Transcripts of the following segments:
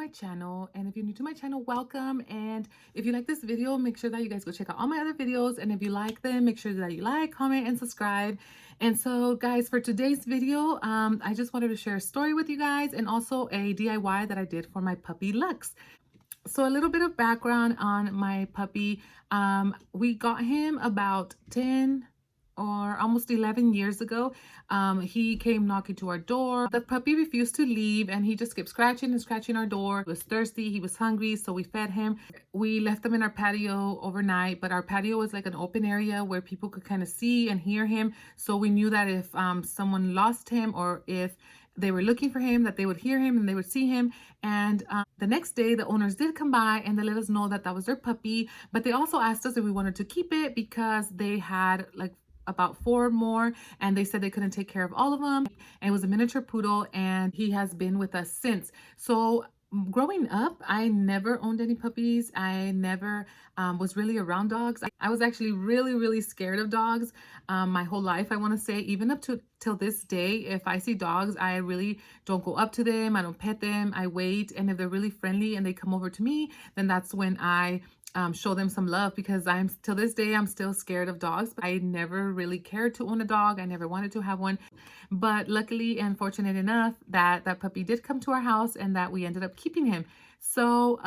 my channel. And if you're new to my channel, welcome. And if you like this video, make sure that you guys go check out all my other videos. And if you like them, make sure that you like, comment, and subscribe. And so guys, for today's video, I just wanted to share a story with you guys and also a DIY that I did for my puppy Lux. So a little bit of background on my puppy. We got him about 10 or almost 11 years ago. He came knocking to our door. The puppy refused to leave and he just kept scratching and scratching our door. He was thirsty, he was hungry, so we fed him. We left him in our patio overnight, but our patio was like an open area where people could kind of see and hear him. So we knew that if someone lost him or if they were looking for him, that they would hear him and they would see him. And the next day, the owners did come by and they let us know that that was their puppy. But they also asked us if we wanted to keep it because they had like about 4 more and they said they couldn't take care of all of them. And it was a miniature poodle and he has been with us since. So growing up, I never owned any puppies. I never was really around dogs. I was actually really scared of dogs my whole life. I want to say even up to till this day, if I see dogs, I really don't go up to them. I don't pet them. I wait, and if they're really friendly and they come over to me, then that's when I show them some love, because I'm till this day I'm still scared of dogs. I never really cared to own a dog. I never wanted to have one, but luckily and fortunate enough that that puppy did come to our house and that we ended up keeping him. So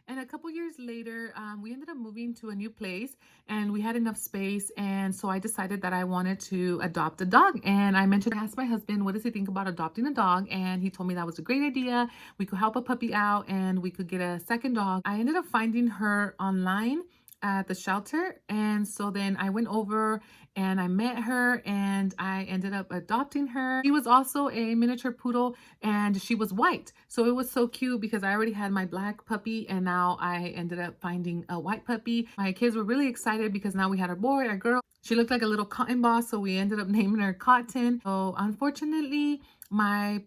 and a couple years later, we ended up moving to a new place and we had enough space. And so I decided that I wanted to adopt a dog. And I asked my husband, what does he think about adopting a dog? And he told me that was a great idea. We could help a puppy out and we could get a second dog. I ended up finding her online at the shelter. And so then I went over and I met her and I ended up adopting her. She was also a miniature poodle and she was white. So it was so cute because I already had my black puppy and now I ended up finding a white puppy. My kids were really excited because now we had our boy, our girl. She looked like a little cotton ball, so we ended up naming her Cotton. So unfortunately, my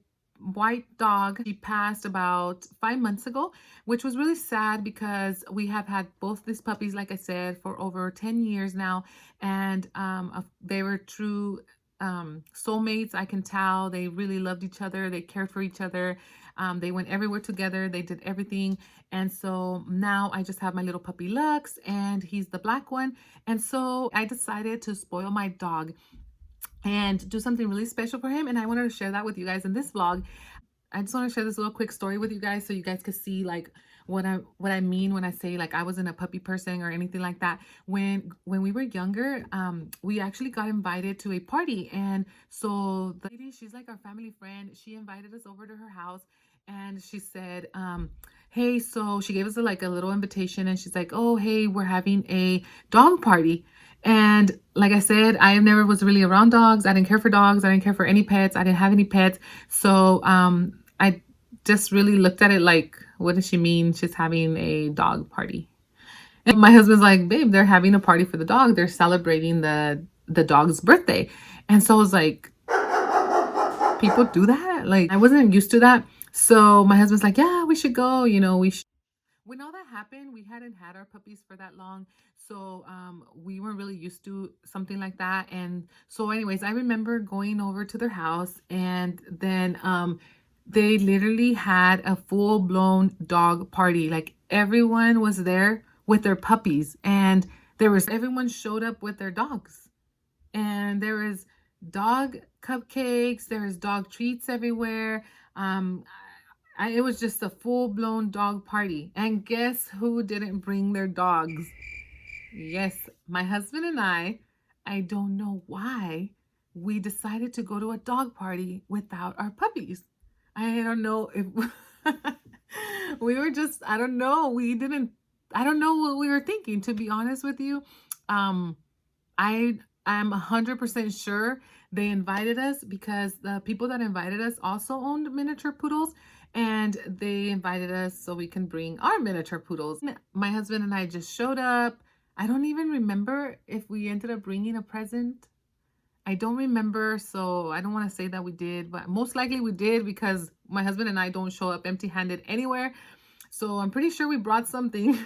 white dog, she passed about 5 months ago, which was really sad because we have had both these puppies, like I said, for over 10 years now, and they were true soulmates. I can tell they really loved each other, they cared for each other, they went everywhere together, they did everything. And so now I just have my little puppy Lux and he's the black one. And so I decided to spoil my dog and do something really special for him, and I wanted to share that with you guys in this vlog. I just want to share this little quick story with you guys so you guys can see like what I mean when I say like I wasn't a puppy person or anything like that. When we were younger, we actually got invited to a party, and so the lady, she's like our family friend, she invited us over to her house and she said, hey, so she gave us like a little invitation and she's like, oh hey, we're having a dog party. And like I said, I never was really around dogs. I didn't care for dogs. I didn't care for any pets. I didn't have any pets. So I just really looked at it like, what does she mean she's having a dog party? And my husband's like, babe, they're having a party for the dog. They're celebrating the dog's birthday. And so I was like, people do that? Like, I wasn't used to that. So my husband's like, yeah, we should go. You know, we should. When all that happened, we hadn't had our puppies for that long. So we weren't really used to something like that. And so anyways, I remember going over to their house and then they literally had a full-blown dog party. Like everyone was there with their puppies and everyone showed up with their dogs. And there was dog cupcakes, there was dog treats everywhere. It was just a full-blown dog party. And guess who didn't bring their dogs? Yes, my husband and I don't know why we decided to go to a dog party without our puppies. I don't know if we were just, I don't know. I don't know what we were thinking, to be honest with you. I'm 100% sure they invited us because the people that invited us also owned miniature poodles, and they invited us so we can bring our miniature poodles. My husband and I just showed up. I don't even remember if we ended up bringing a present. I don't remember, so I don't want to say that we did, but most likely we did because my husband and I don't show up empty-handed anywhere. So I'm pretty sure we brought something.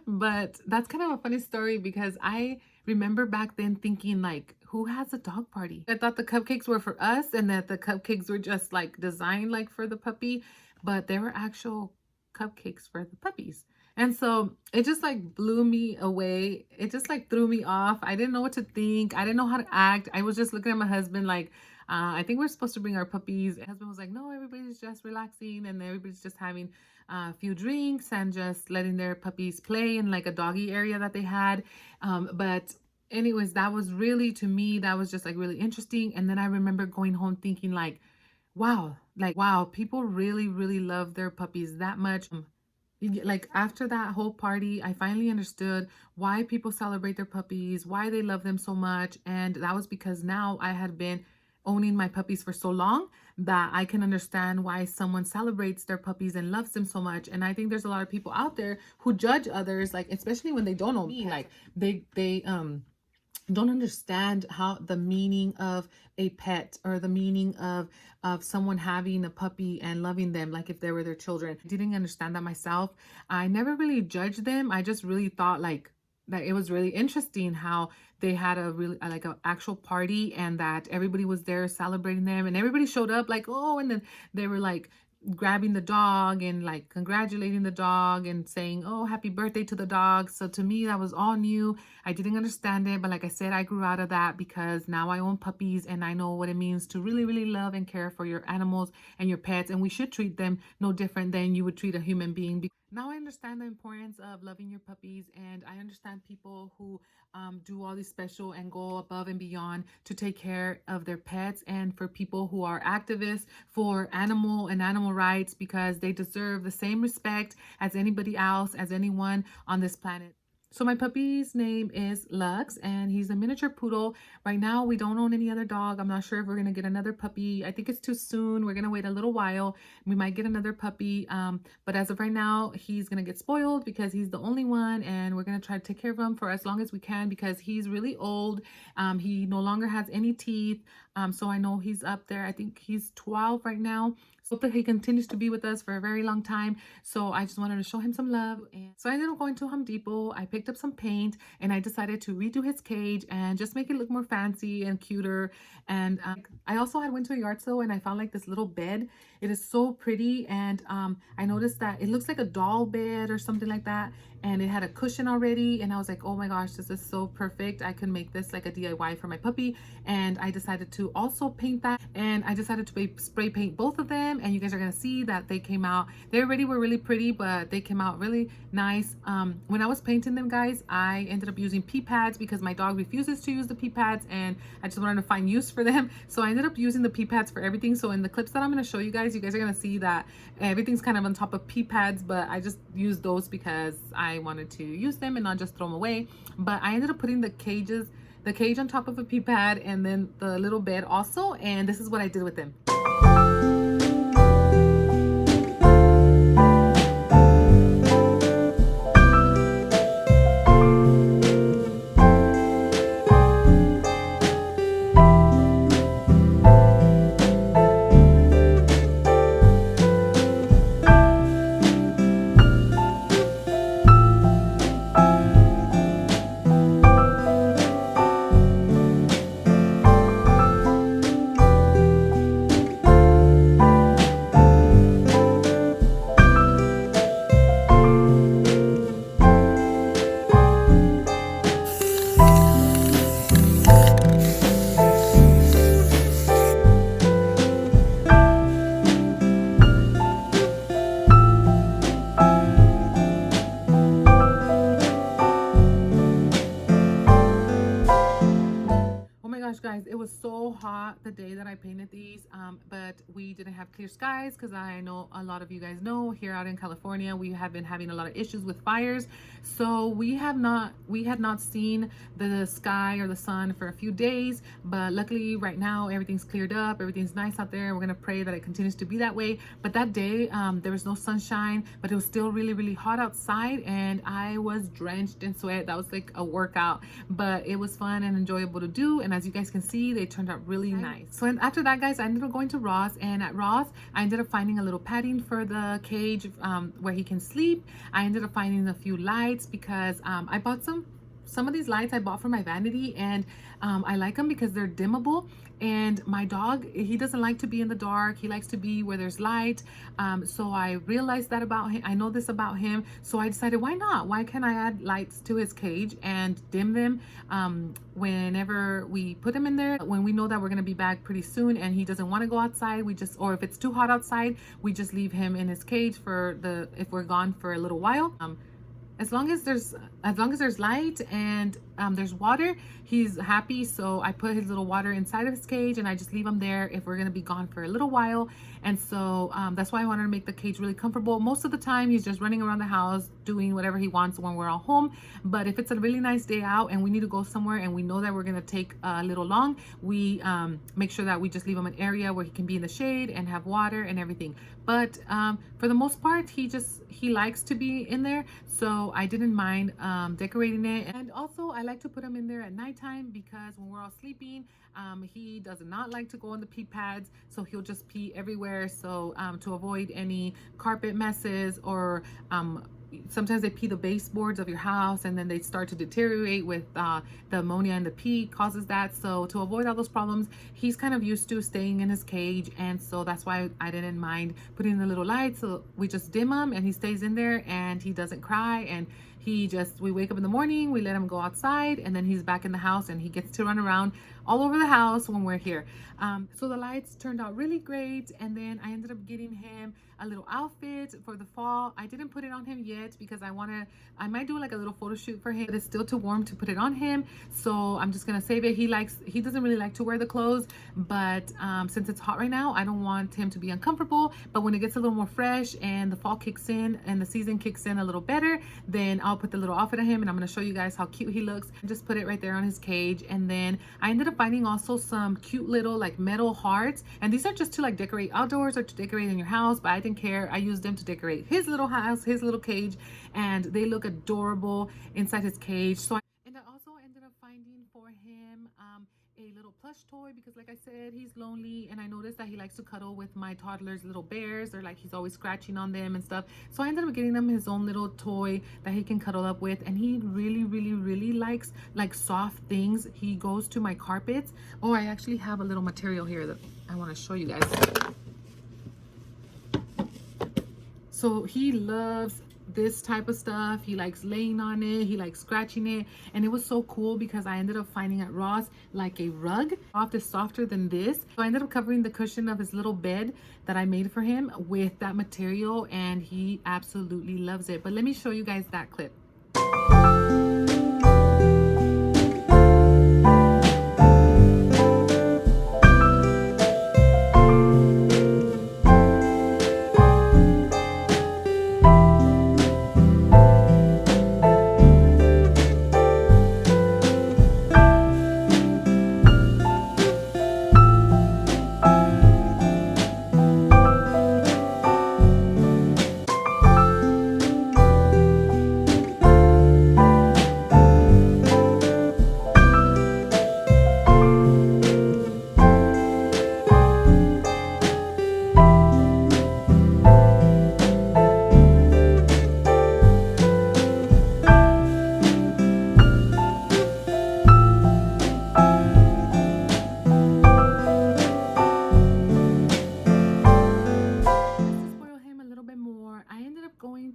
But that's kind of a funny story because I remember back then thinking like, who has a dog party? I thought the cupcakes were for us and that the cupcakes were just like designed like for the puppy, but they were actual cupcakes for the puppies. And so it just like blew me away. It just like threw me off. I didn't know what to think. I didn't know how to act. I was just looking at my husband like, I think we're supposed to bring our puppies. My husband was like, no, everybody's just relaxing and everybody's just having a few drinks and just letting their puppies play in like a doggy area that they had. But anyways, that was really, to me, that was just like really interesting. And then I remember going home thinking wow, people really, really love their puppies that much. Like after that whole party, I finally understood why people celebrate their puppies, why they love them so much. And that was because now I had been owning my puppies for so long that I can understand why someone celebrates their puppies and loves them so much. And I think there's a lot of people out there who judge others, like especially when they don't own me, like they don't understand how the meaning of a pet or the meaning of someone having a puppy and loving them like if they were their children. I didn't understand that myself. I never really judged them. I just really thought like that it was really interesting how they had a really like an actual party and that everybody was there celebrating them and everybody showed up like, oh, and then they were like grabbing the dog and like congratulating the dog and saying, oh, happy birthday to the dog. So to me, that was all new. I didn't understand it, but like I said, I grew out of that because now I own puppies and I know what it means to really, really love and care for your animals and your pets, and we should treat them no different than you would treat a human being. Now I understand the importance of loving your puppies, and I understand people who do all these special and go above and beyond to take care of their pets, and for people who are activists for animal rights, because they deserve the same respect as anybody else, as anyone on this planet. So my puppy's name is Lux, and he's a miniature poodle. Right now, we don't own any other dog. I'm not sure if we're going to get another puppy. I think it's too soon. We're going to wait a little while. We might get another puppy. But as of right now, he's going to get spoiled because he's the only one, and we're going to try to take care of him for as long as we can because he's really old. He no longer has any teeth. So I know he's up there. I think he's 12 right now. So hope that he continues to be with us for a very long time. So I just wanted to show him some love. And so I ended up going to Home Depot. I picked up some paint and I decided to redo his cage and just make it look more fancy and cuter. And I also went to a yard sale and I found like this little bed. It is so pretty. And I noticed that it looks like a doll bed or something like that. And it had a cushion already. And I was like, oh my gosh, this is so perfect. I could make this like a DIY for my puppy. And I decided to also paint that. And I decided to spray paint both of them. And you guys are going to see that they came out. They already were really pretty, but they came out really nice. When I was painting them, guys, I ended up using pee pads because my dog refuses to use the pee pads. And I just wanted to find use for them. So I ended up using the pee pads for everything. So in the clips that I'm going to show you guys are going to see that everything's kind of on top of pee pads. But I just used those because I wanted to use them and not just throw them away. But I ended up putting the cage on top of a pee pad and then the little bed also, and this is what I did with them. Guys, it was so hot the day that I painted these, but we didn't have clear skies because I know a lot of you guys know here out in California we have been having a lot of issues with fires. So we had not seen the sky or the sun for a few days, but luckily right now everything's cleared up, everything's nice out there. We're gonna pray that it continues to be that way. But that day there was no sunshine, but it was still really, really hot outside and I was drenched in sweat. That was like a workout, but it was fun and enjoyable to do. And as you guys can see, they turned out really nice. So after that, guys, I ended up going to Ross, and at Ross I ended up finding a little padding for the cage where he can sleep. I ended up finding a few lights because I bought some some of these lights I bought for my vanity, and I like them because they're dimmable. And my dog, he doesn't like to be in the dark. He likes to be where there's light. So I realized that about him. I know this about him. So I decided, why not? Why can't I add lights to his cage and dim them whenever we put him in there? When we know that we're going to be back pretty soon and he doesn't want to go outside, or if it's too hot outside, we just leave him in his cage if we're gone for a little while. As long as there's light and there's water, he's happy. So I put his little water inside of his cage, and I just leave him there if we're gonna be gone for a little while. And so that's why I wanted to make the cage really comfortable. Most of the time he's just running around the house doing whatever he wants when we're all home. But if it's a really nice day out and we need to go somewhere and we know that we're gonna take a little long, we make sure that we just leave him an area where he can be in the shade and have water and everything. But for the most part, he likes to be in there, so I didn't mind decorating it. And also I like to put him in there at nighttime because when we're all sleeping, he does not like to go on the pee pads, so he'll just pee everywhere. So to avoid any carpet messes, or sometimes they pee the baseboards of your house and then they start to deteriorate with the ammonia, and the pee causes that. So to avoid all those problems, he's kind of used to staying in his cage, and so that's why I didn't mind putting the little lights. So we just dim him and he stays in there and he doesn't cry, and we wake up in the morning, we let him go outside, and then he's back in the house and he gets to run around all over the house when we're here. So the lights turned out really great, and then I ended up getting him a little outfit for the fall. I didn't put it on him yet because I might do like a little photo shoot for him, but it's still too warm to put it on him, so I'm just gonna save it. He doesn't really like to wear the clothes, but since it's hot right now, I don't want him to be uncomfortable. But when it gets a little more fresh and the fall kicks in and the season kicks in a little better, then I'll put the little outfit on him, and I'm going to show you guys how cute he looks. Just put it right there on his cage. And then I ended up finding also some cute little like metal hearts, and these are just to like decorate outdoors or to decorate in your house, but I didn't care. I used them to decorate his little house, his little cage, and they look adorable inside his cage. And I also ended up finding for him a little plush toy because, like I said, he's lonely, and I noticed that he likes to cuddle with my toddler's little bears, or like he's always scratching on them and stuff. So I ended up getting him his own little toy that he can cuddle up with, and he really likes like soft things. He goes to my carpets. Oh, I actually have a little material here that I want to show you guys. So he loves this type of stuff. He likes laying on it, he likes scratching it, and it was so cool because I ended up finding at Ross like a rug. Soft is softer than this, so I ended up covering the cushion of his little bed that I made for him with that material, and he absolutely loves it. But let me show you guys that clip.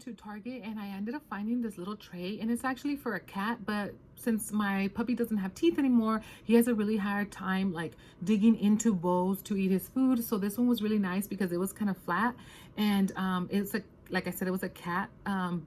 To Target, and I ended up finding this little tray, and it's actually for a cat, but since my puppy doesn't have teeth anymore, he has a really hard time like digging into bowls to eat his food. So this one was really nice because it was kind of flat, and it's like I said, it was a cat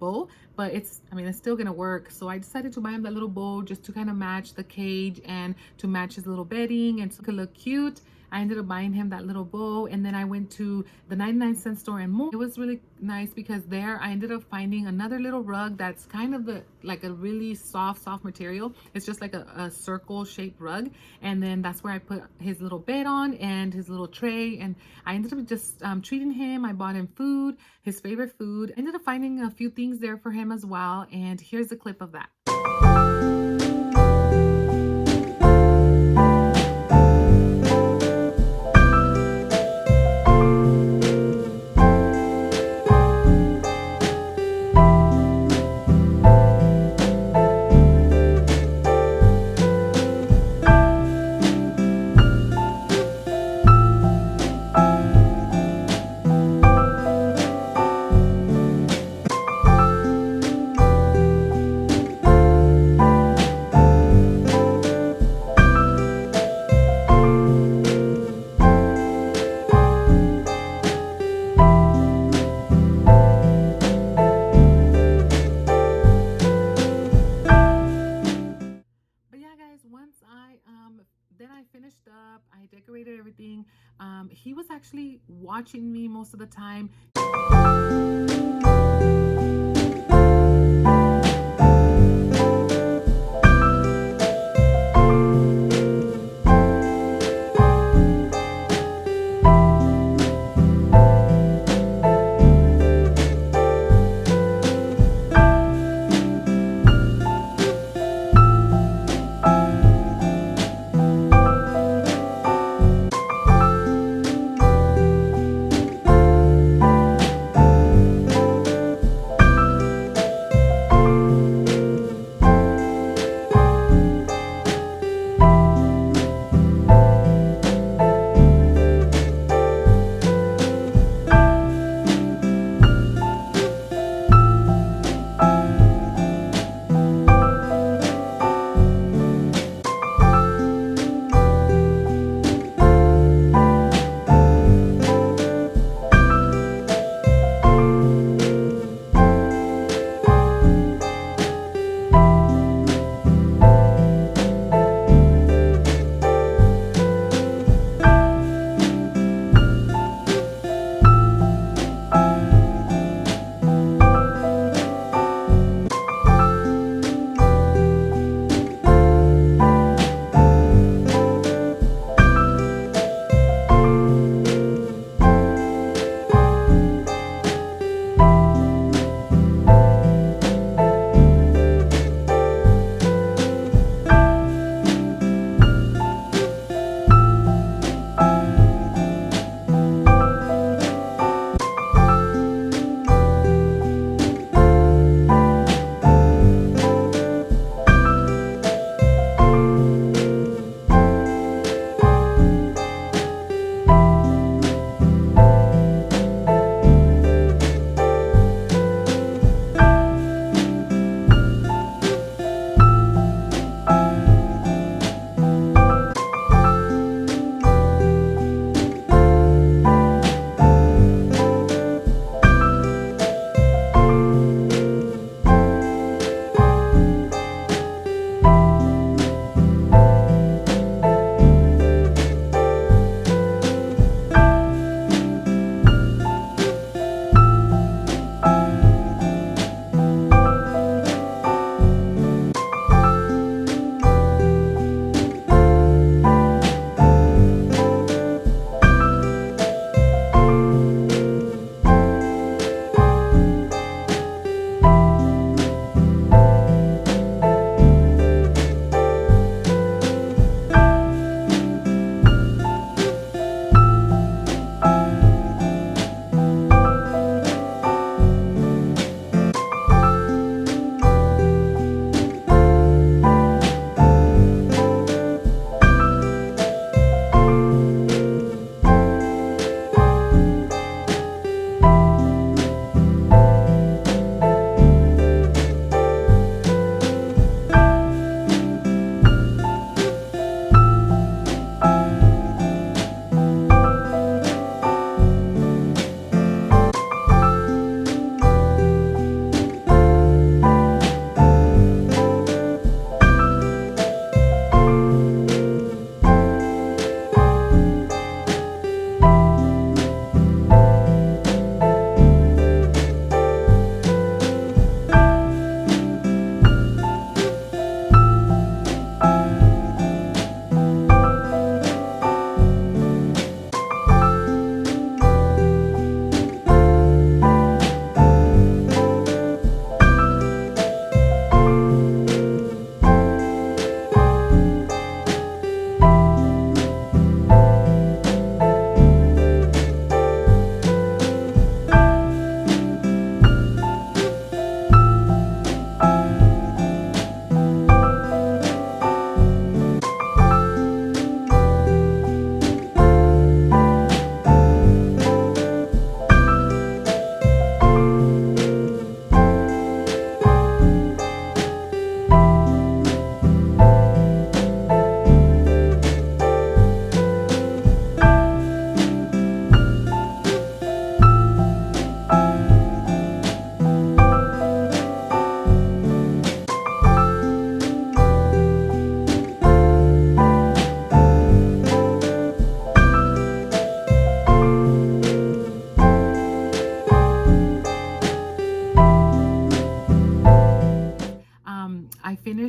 bowl, but it's still gonna work. So I decided to buy him that little bowl just to kind of match the cage and to match his little bedding, and so it could look cute. I ended up buying him that little bowl, and then I went to the 99-cent store and more. It was really nice because there I ended up finding another little rug that's kind of like a really soft material. It's just like a circle shaped rug, and then that's where I put his little bed on and his little tray. And I ended up just treating him. I bought him food, his favorite food. I ended up finding a few things there for him as well, and here's a clip of that. once I then I finished up, I decorated everything. He was actually watching me most of the time.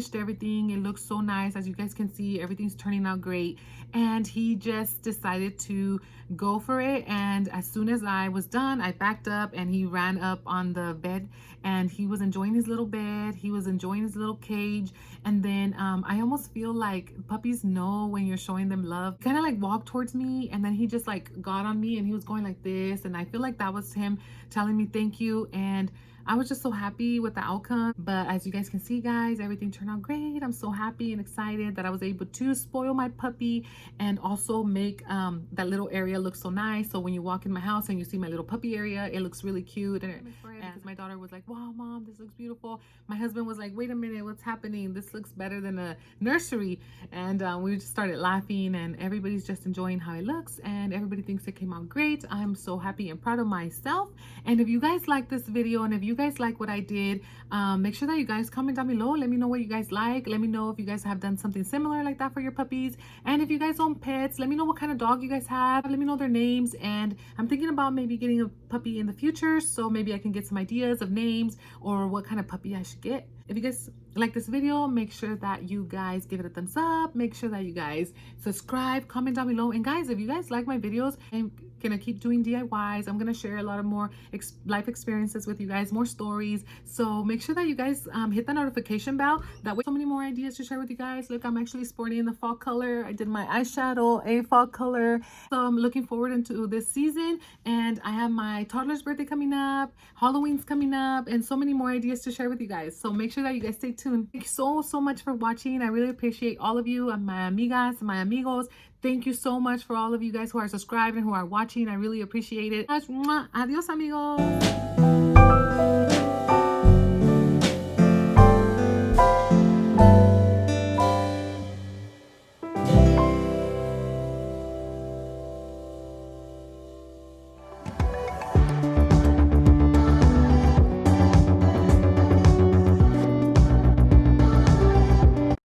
finished everything. It looks so nice. As you guys can see, everything's turning out great. And he just decided to go for it. And as soon as I was done, I backed up and he ran up on the bed and he was enjoying his little bed. He was enjoying his little cage. And then I almost feel like puppies know when you're showing them love. Kind of like walked towards me and then he just like got on me and he was going like this. And I feel like that was him telling me thank you. And I was just so happy with the outcome. But as you guys can see, guys, everything turned out great. I'm so happy and excited that I was able to spoil my puppy and also make that little area look so nice. So when you walk in my house and you see my little puppy area, it looks really cute. And because my daughter was like, wow, mom, this looks beautiful. My husband was like, wait a minute, what's happening? This looks better than a nursery. And we just started laughing and everybody's just enjoying how it looks and everybody thinks it came out great. I'm so happy and proud of myself. And if you guys like this video and if you guys like what I did, make sure that you guys comment down below. Let me know what you guys like. Let me know if you guys have done something similar like that for your puppies. And if you guys own pets, let me know what kind of dog you guys have. Let me know their names. And I'm thinking about maybe getting a puppy in the future, so maybe I can get some ideas of names or what kind of puppy I should get. If you guys like this video, make sure that you guys give it a thumbs up. Make sure that you guys subscribe, comment down below. And guys, if you guys like my videos, I'm gonna keep doing DIYs. I'm gonna share a lot of more life experiences with you guys, more stories. So make sure that you guys hit the notification bell. That way, so many more ideas to share with you guys. Look, I'm actually sporting the fall color. I did my eyeshadow, a fall color. So I'm looking forward into this season. And I have my toddler's birthday coming up, Halloween's coming up, and so many more ideas to share with you guys. So make sure that you guys stay tuned. Thank you so much for watching. I really appreciate all of you, my amigas, my amigos. Thank you so much for all of you guys who are subscribed and who are watching. I really appreciate it. Adios, amigos.